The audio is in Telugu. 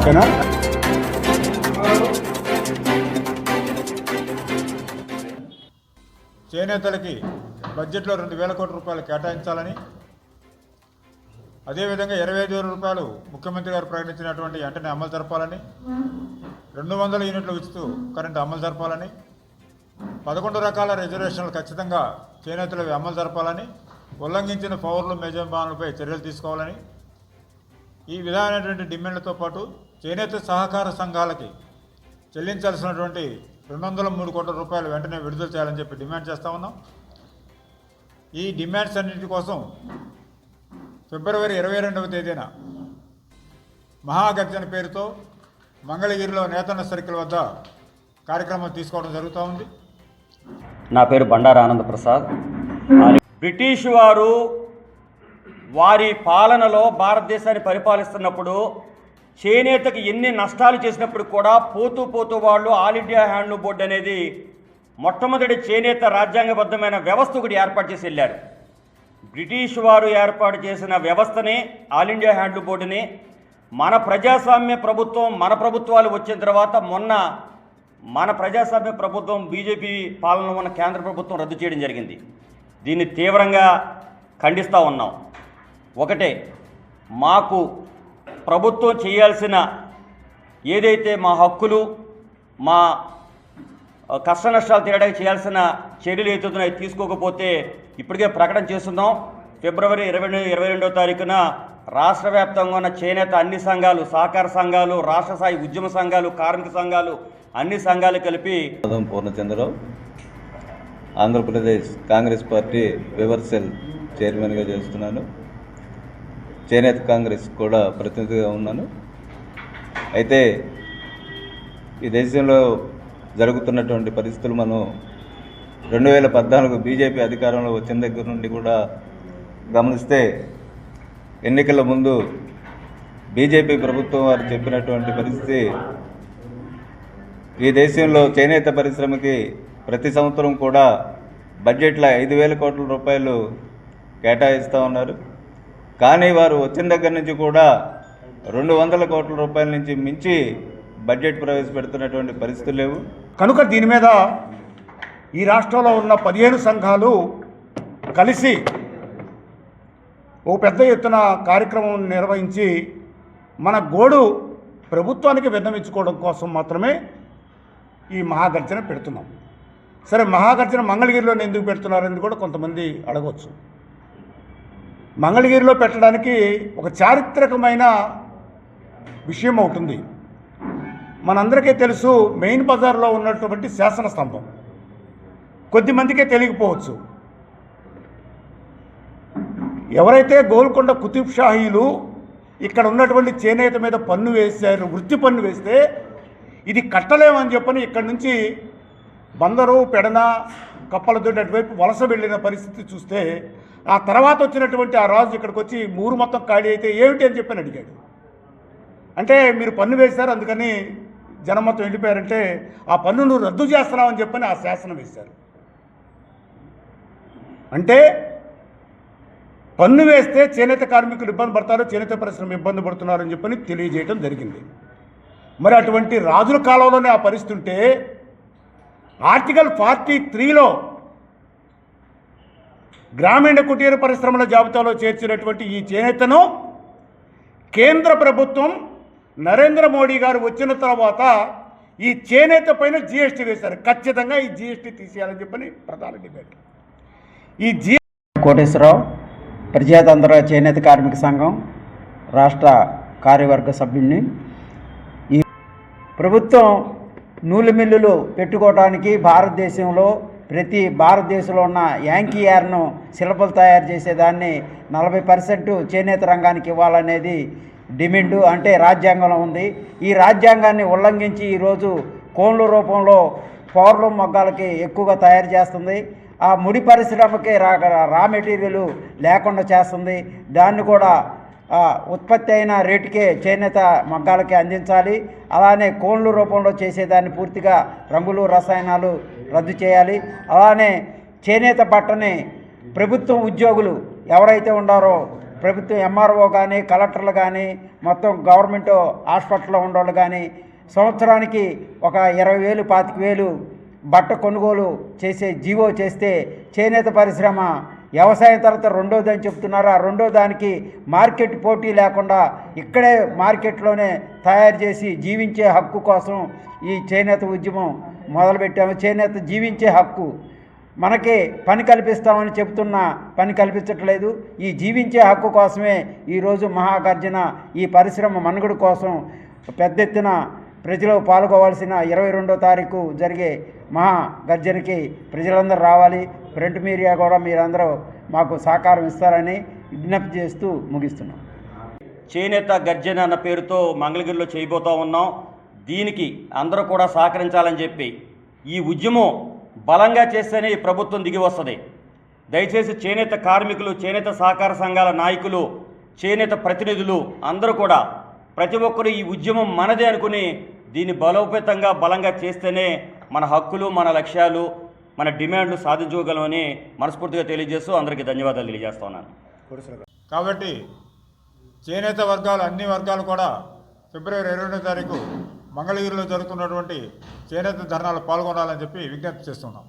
ఓకేనా? చేనేతలకి బడ్జెట్లో 2,000 కోట్ల రూపాయలు కేటాయించాలని, అదేవిధంగా 25,000 రూపాయలు ముఖ్యమంత్రి గారు ప్రకటించినటువంటి వెంటనే అమలు జరపాలని, 200 యూనిట్ల ఉచిత కరెంటు అమలు జరపాలని, 11 రకాల రిజర్వేషన్లు ఖచ్చితంగా చేనేతలవి అమలు జరపాలని, ఉల్లంఘించిన పౌరులు యజమానులపై చర్యలు తీసుకోవాలని, ఈ విధమైనటువంటి డిమాండ్లతో పాటు చేనేత సహకార సంఘాలకి చెల్లించాల్సినటువంటి 203 కోట్ల రూపాయలు వెంటనే విడుదల చేయాలని చెప్పి డిమాండ్ చేస్తూ ఉన్నాం. ఈ డిమాండ్స్ అన్నింటి కోసం ఫిబ్రవరి 22వ తేదీన మహాగర్జన పేరుతో మంగళగిరిలో నేతన్న సర్కిల్ వద్ద కార్యక్రమం తీసుకోవడం జరుగుతూ ఉంది. నా పేరు బండారు ఆనందప్రసాద్. బ్రిటిష్ వారు వారి పాలనలో భారతదేశాన్ని పరిపాలిస్తున్నప్పుడు చేనేతకు ఎన్ని నష్టాలు చేసినప్పుడు కూడా పోతూ పోతూ వాళ్ళు ఆల్ ఇండియా హ్యాండ్లూమ్ బోర్డు అనేది మొట్టమొదటి చేనేత రాజ్యాంగబద్ధమైన వ్యవస్థ ఒకటి ఏర్పాటు చేసి వెళ్ళారు. బ్రిటిష్ వారు ఏర్పాటు చేసిన వ్యవస్థని, ఆల్ ఇండియా హ్యాండ్లూమ్ బోర్డుని మన ప్రజాస్వామ్య ప్రభుత్వం, మన ప్రభుత్వాలు వచ్చిన తర్వాత మొన్న మన ప్రజాస్వామ్య ప్రభుత్వం బీజేపీ పాలన ఉన్న కేంద్ర ప్రభుత్వం రద్దు చేయడం జరిగింది. దీన్ని తీవ్రంగా ఖండిస్తూ ఉన్నాం. ఒకటే, మాకు ప్రభుత్వం చేయాల్సిన ఏదైతే మా హక్కులు, మా కష్ట నష్టాలు తీరడానికి చేయాల్సిన చర్యలు ఏదైతున్నాయో తీసుకోకపోతే ఇప్పటికే ప్రకటన చేస్తున్నాం. ఫిబ్రవరి 22వ తారీఖున రాష్ట్ర వ్యాప్తంగా ఉన్న చేనేత అన్ని సంఘాలు, సహకార సంఘాలు, రాష్ట్ర స్థాయి ఉద్యమ సంఘాలు, కార్మిక సంఘాలు, అన్ని సంఘాలు కలిపి పూర్ణచంద్రరావు, ఆంధ్రప్రదేశ్ కాంగ్రెస్ పార్టీ వివర్సెల్ చైర్మన్గా చేస్తున్నాను. చేనేత కాంగ్రెస్ కూడా ప్రతినిధిగా ఉన్నాను. అయితే ఈ దేశంలో జరుగుతున్నటువంటి పరిస్థితులు మనం 2014 బీజేపీ అధికారంలో వచ్చిన దగ్గర నుండి కూడా గమనిస్తే, ఎన్నికల ముందు బీజేపీ ప్రభుత్వం వారు చెప్పినటువంటి పరిస్థితి, ఈ దేశంలో చేనేత పరిశ్రమకి ప్రతి సంవత్సరం కూడా బడ్జెట్లో 5,000 కోట్ల రూపాయలు కేటాయిస్తూ ఉన్నారు. కానీ వారు వచ్చిన దగ్గర నుంచి కూడా 200 కోట్ల రూపాయల నుంచి మించి బడ్జెట్ ప్రవేశపెడుతున్నటువంటి పరిస్థితులు లేవు. కనుక దీని మీద ఈ రాష్ట్రంలో ఉన్న 15 సంఘాలు కలిసి ఓ పెద్ద ఎత్తున కార్యక్రమం నిర్వహించి మన గోడు ప్రభుత్వానికి విన్నవించుకోవడం కోసం మాత్రమే ఈ మహాగర్జన పెడుతున్నాం. సరే, మహాగర్జన మంగళగిరిలోనే ఎందుకు పెడుతున్నారని కూడా కొంతమంది అడగవచ్చు. మంగళగిరిలో పెట్టడానికి ఒక చారిత్రకమైన విషయం అవుతుంది. మనందరికీ తెలుసు, మెయిన్ బజార్లో ఉన్నటువంటి శాసనస్తంభం కొద్దిమందికే తెలియకపోవచ్చు. ఎవరైతే గోల్కొండ కుతుబ్ షాహీలు ఇక్కడ ఉన్నటువంటి చేనేత మీద పన్ను వేశారు, వృత్తి పన్ను వేస్తే ఇది కట్టలేమని చెప్పని ఇక్కడి నుంచి బందరు, పెడన, కప్పలతోటి అటువైపు వలస వెళ్ళిన పరిస్థితి చూస్తే, ఆ తర్వాత వచ్చినటువంటి ఆ రాజు ఇక్కడికి వచ్చి ఊరు మొత్తం ఖాళీ అయితే ఏమిటి అని చెప్పని అడిగాడు. అంటే మీరు పన్ను వేశారు, అందుకని జనం మొత్తం వెళ్ళిపోయారంటే ఆ పన్నును రద్దు చేస్తున్నామని చెప్పని ఆ శాసనం వేశారు. అంటే పన్ను వేస్తే చేనేత కార్మికులు ఇబ్బంది పడతారు, చేనేత పరిశ్రమ ఇబ్బంది పడుతున్నారని చెప్పని తెలియజేయడం జరిగింది. మరి అటువంటి రాజుల కాలంలోనే ఆ పరిస్థితి ఉంటే, ఆర్టికల్ 43లో గ్రామీణ కుటీర పరిశ్రమల జాబితాలో చేర్చినటువంటి ఈ చేనేతను కేంద్ర ప్రభుత్వం నరేంద్ర మోడీ గారు వచ్చిన తర్వాత ఈ చేనేత పైన జీఎస్టీ వేశారు. ఖచ్చితంగా ఈ జీఎస్టీ తీసేయాలని చెప్పని ప్రధాన డిమాండ్. ఈ కోటేశ్వరరావు, ప్రజాతంత్ర చేనేత కార్మిక సంఘం రాష్ట్ర కార్యవర్గ సభ్యుడిని. ఈ ప్రభుత్వం నూలు మిల్లులు పెట్టుకోవడానికి భారతదేశంలో ఉన్న యాంకీ యార్ను శిల్పలు తయారు చేసేదాన్ని 40% చేనేత రంగానికి ఇవ్వాలనేది డిమాండు. అంటే రాజ్యాంగంలో ఉంది. ఈ రాజ్యాంగాన్ని ఉల్లంఘించి ఈరోజు కోన్ల రూపంలో పౌర్లం మొగ్గాలకి ఎక్కువగా తయారు చేస్తుంది. ఆ ముడి పరిశ్రమకి రా మెటీరియల్ లేకుండా చేస్తుంది. దాన్ని కూడా ఉత్పత్తి అయిన రేటుకే చేనేత మగ్గాలకి అందించాలి. అలానే కోన్ల రూపంలో చేసేదాన్ని పూర్తిగా రంగులు, రసాయనాలు రద్దు చేయాలి. అలానే చేనేత బట్టని ప్రభుత్వం ఉద్యోగులు ఎవరైతే ఉన్నారో ప్రభుత్వం ఎంఆర్ఓ కానీ కలెక్టర్లు కానీ మొత్తం గవర్నమెంట్ హాస్పిటల్లో ఉండేవాళ్ళు కానీ సంవత్సరానికి ఒక 20,000 25,000 బట్ట కొనుగోలు చేసే జీవో చేస్తే చేనేత పరిశ్రమ వ్యవసాయం తర్వాత రెండోది అని చెప్తున్నారు. ఆ రెండో దానికి మార్కెట్ పోటీ లేకుండా ఇక్కడే మార్కెట్లోనే తయారు చేసి జీవించే హక్కు కోసం ఈ చేనేత ఉద్యమం మొదలుపెట్టాము. చేనేత జీవించే హక్కు మనకి పని కల్పిస్తామని చెప్తున్నా పని కల్పించట్లేదు. ఈ జీవించే హక్కు కోసమే ఈరోజు మహాగర్జన ఈ పరిశ్రమ మనుగడ కోసం పెద్ద ఎత్తున ప్రజలు పాల్గొవాల్సిన 22వ తారీఖు జరిగే మహాగర్జనకి ప్రజలందరూ రావాలి. ప్రింట్ మీడియా కూడా మీరందరూ మాకు సహకారం ఇస్తారని విజ్ఞప్తి చేస్తూ ముగిస్తున్నాం. చేనేత గర్జన అన్న పేరుతో మంగళగిరిలో చేయబోతూ ఉన్నాం. దీనికి అందరూ కూడా సహకరించాలని చెప్పి ఈ ఉద్యమం బలంగా చేస్తేనే ఈ ప్రభుత్వం దిగి వస్తుంది. దయచేసి చేనేత కార్మికులు, చేనేత సహకార సంఘాల నాయకులు, చేనేత ప్రతినిధులు అందరూ కూడా ప్రతి ఒక్కరూ ఈ ఉద్యమం మనదే అనుకుని దీన్ని బలోపేతంగా బలంగా చేస్తేనే మన హక్కులు, మన లక్ష్యాలు, మన డిమాండ్లు సాధించుకోగలమని మనస్ఫూర్తిగా తెలియజేస్తూ అందరికీ ధన్యవాదాలు తెలియజేస్తున్నాను. కాబట్టి చేనేత వర్గాలు అన్ని వర్గాలు కూడా ఫిబ్రవరి 22వ తారీఖు మంగళగిరిలో జరుగుతున్నటువంటి చేనేత ధర్నాలు పాల్గొనాలని చెప్పి విజ్ఞప్తి చేస్తున్నాం.